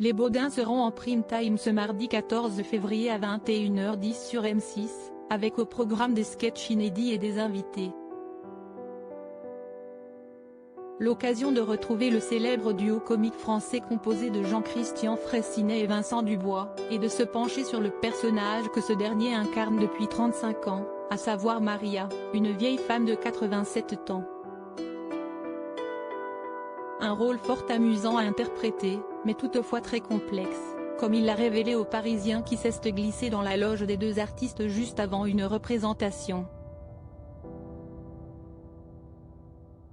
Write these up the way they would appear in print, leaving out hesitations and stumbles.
Les Baudins seront en prime time ce mardi 14 février à 21h10 sur M6, avec au programme des sketchs inédits et des invités. L'occasion de retrouver le célèbre duo comique français composé de Jean-Christian Fraissinet et Vincent Dubois, et de se pencher sur le personnage que ce dernier incarne depuis 35 ans, à savoir Maria, une vieille femme de 87 ans. Un rôle fort amusant à interpréter, mais toutefois très complexe, comme il l'a révélé aux Parisiens qui s'est glissé dans la loge des deux artistes juste avant une représentation.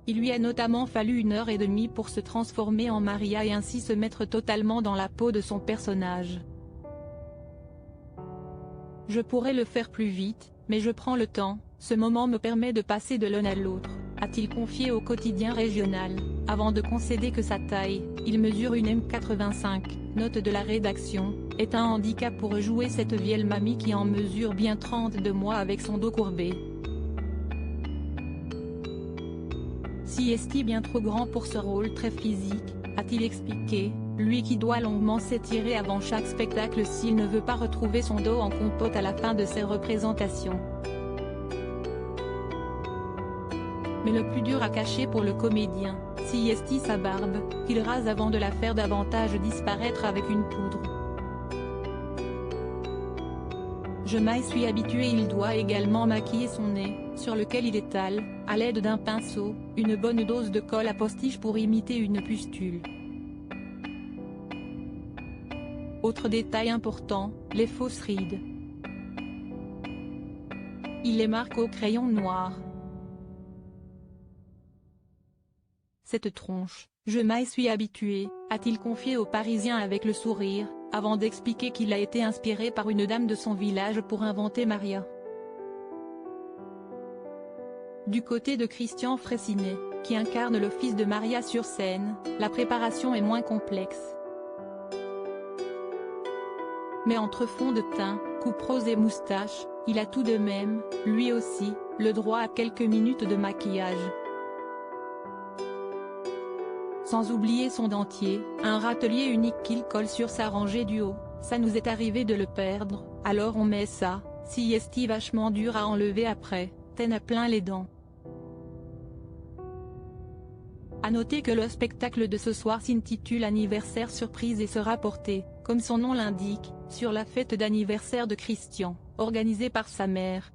Il lui a notamment fallu 1h30 pour se transformer en Maria et ainsi se mettre totalement dans la peau de son personnage. Je pourrais le faire plus vite, mais je prends le temps, ce moment me permet de passer de l'un à l'autre, a-t-il confié au quotidien régional, avant de concéder que sa taille, il mesure une M85, note de la rédaction, est un handicap pour jouer cette vieille mamie qui en mesure bien 32 mois avec son dos courbé. Si est-il bien trop grand pour ce rôle très physique, a-t-il expliqué, lui qui doit longuement s'étirer avant chaque spectacle s'il ne veut pas retrouver son dos en compote à la fin de ses représentations. Mais le plus dur à cacher pour le comédien, si est sa barbe, qu'il rase avant de la faire davantage disparaître avec une poudre. Je m'y suis habitué. Il doit également maquiller son nez, sur lequel il étale, à l'aide d'un pinceau, une bonne dose de colle à postiche pour imiter une pustule. Autre détail important, les fausses rides. Il les marque au crayon noir. Cette tronche, je m'y suis habitué, a-t-il confié aux Parisiens avec le sourire, avant d'expliquer qu'il a été inspiré par une dame de son village pour inventer Maria. Du côté de Christian Fraissinet, qui incarne le fils de Maria sur scène, la préparation est moins complexe. Mais entre fond de teint, coupe rose et moustache, il a tout de même, lui aussi, le droit à quelques minutes de maquillage. Sans oublier son dentier, un râtelier unique qu'il colle sur sa rangée du haut. Ça nous est arrivé de le perdre, alors on met ça, si est vachement dur à enlever après, t'en as plein les dents. À noter que le spectacle de ce soir s'intitule Anniversaire surprise et sera porté, comme son nom l'indique, sur la fête d'anniversaire de Christian, organisée par sa mère,